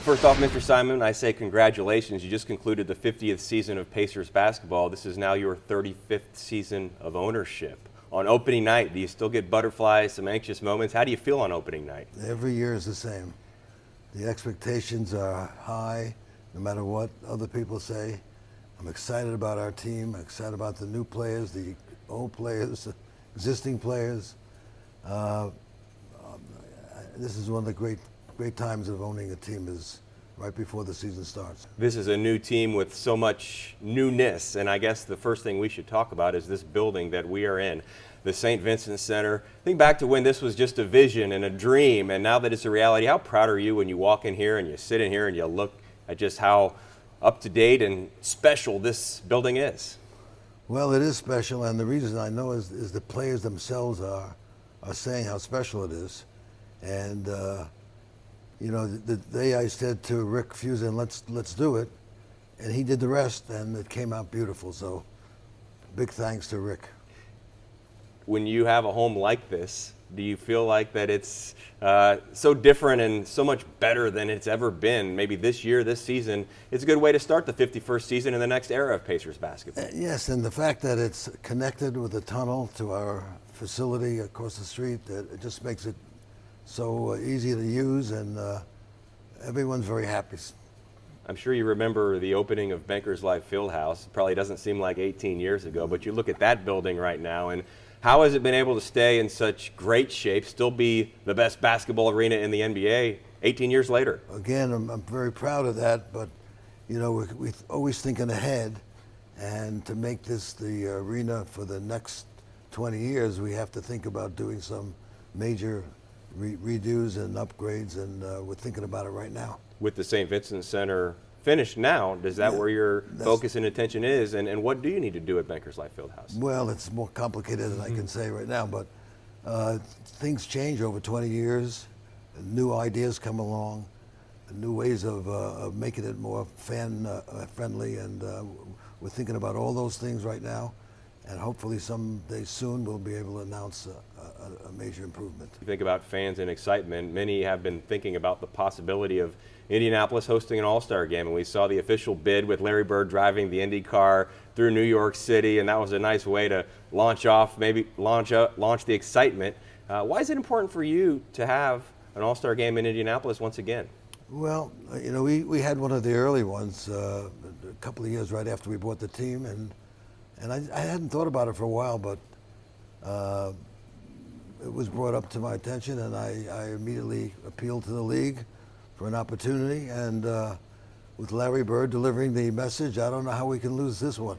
First off, Mr. Simon, I say congratulations. You just concluded the 50th season of Pacers basketball. This is now your 35th season of ownership. On opening night, do you still get butterflies, some anxious moments? How do you feel on opening night? Every year is the same. The expectations are high, no matter what other people say. I'm excited about our team. I'm excited about the new players, the old players, the existing players. This is one of the great times of owning a team is right before the season starts. This is a new team with so much newness, and I guess the first thing we should talk about is this building that we are in, the St. Vincent Center. Think back to when this was just a vision and a dream, and now that it's a reality. How proud are you when you walk in here and you sit in here and you look at just how up-to-date and special this building is? Well, it is special, and the reason I know is the players themselves are saying how special it is. And you know, the day I said to Rick Fusen, let's do it, and he did the rest, and it came out beautiful. So big thanks to Rick. When you have a home like this, do you feel like that it's so different and so much better than it's ever been? Maybe this year, this season, it's a good way to start the 51st season in the next era of Pacers basketball. Yes, and the fact that it's connected with a tunnel to our facility across the street, it just makes it so easy to use, and everyone's very happy. I'm sure you remember the opening of Bankers Life Fieldhouse. It probably doesn't seem like 18 years ago, but you look at that building right now, and how has it been able to stay in such great shape, still be the best basketball arena in the NBA 18 years later? Again, I'm very proud of that, but you know, we're always thinking ahead, and to make this the arena for the next 20 years, we have to think about doing some major redos and upgrades, and we're thinking about it right now. With the St. Vincent Center finished now, is that where your focus and attention is, and what do you need to do at Bankers Life Fieldhouse? Well, it's more complicated than I can say right now, but things change over 20 years. New ideas come along, new ways of making it more fan friendly, and we're thinking about all those things right now. And hopefully someday soon we'll be able to announce a major improvement. You think about fans and excitement. Many have been thinking about the possibility of Indianapolis hosting an All-Star game, and we saw the official bid with Larry Bird driving the Indy car through New York City, and that was a nice way to launch off, maybe launch the excitement. Why is it important for you to have an All-Star game in Indianapolis once again? Well, you know, we had one of the early ones a couple of years right after we bought the team, and I hadn't thought about it for a while, but it was brought up to my attention, and I immediately appealed to the league for an opportunity. And with Larry Bird delivering the message, I don't know how we can lose this one.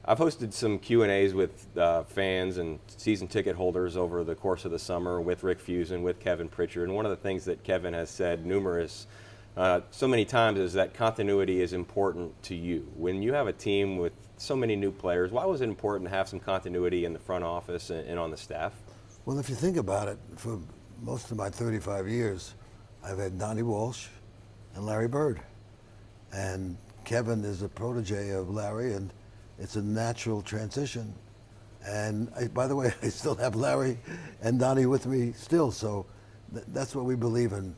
I've hosted some Q&As with fans and season ticket holders over the course of the summer with Rick Fusen, with Kevin Pritchard, and one of the things that Kevin has said so many times is that continuity is important to you. When you have a team with so many new players, why was it important to have some continuity in the front office and on the staff? Well, if you think about it, for most of my 35 years, I've had Donnie Walsh and Larry Bird. And Kevin is a protege of Larry, and it's a natural transition. And by the way, I still have Larry and Donnie with me still, so that's what we believe in.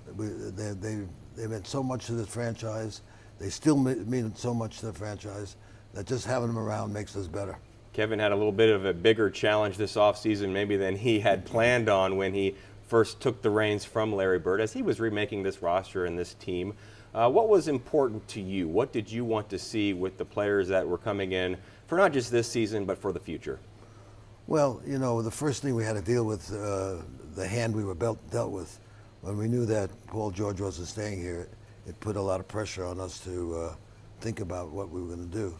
They meant so much to this franchise. They still mean so much to the franchise that just having them around makes us better. Kevin had a little bit of a bigger challenge this offseason maybe than he had planned on when he first took the reins from Larry Bird as he was remaking this roster and this team. What was important to you? What did you want to see with the players that were coming in for not just this season but for the future? Well, you know, the first thing we had to deal with, the hand we were dealt with. When we knew that Paul George wasn't staying here, it put a lot of pressure on us to think about what we were going to do.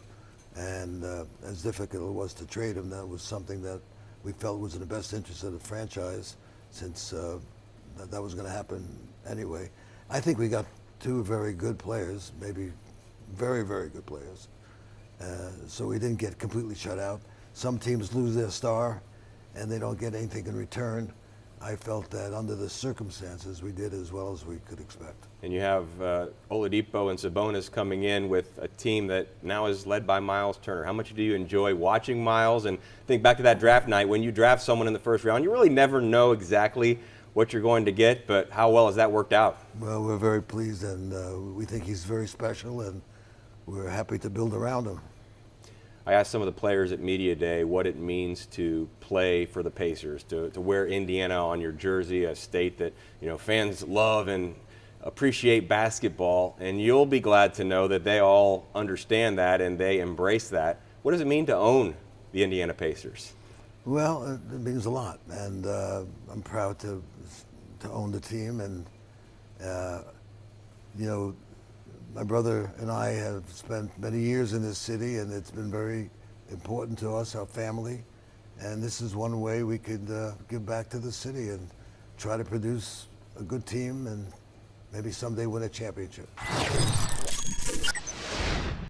And as difficult it was to trade him, that was something that we felt was in the best interest of the franchise, since that was going to happen anyway. I think we got two very good players, maybe very, very good players. So we didn't get completely shut out. Some teams lose their star and they don't get anything in return. I felt that under the circumstances, we did as well as we could expect. And you have Oladipo and Sabonis coming in with a team that now is led by Miles Turner. How much do you enjoy watching Miles? And think back to that draft night when you draft someone in the first round, you really never know exactly what you're going to get, but how well has that worked out? Well, we're very pleased, and we think he's very special, and we're happy to build around him. I asked some of the players at Media Day what it means to play for the Pacers, to wear Indiana on your jersey, a state that fans love and appreciate basketball, and you'll be glad to know that they all understand that and they embrace that. What does it mean to own the Indiana Pacers? Well, it means a lot, and I'm proud to own the team, and my brother and I have spent many years in this city, and it's been very important to us, our family, and this is one way we could give back to the city and try to produce a good team and maybe someday win a championship.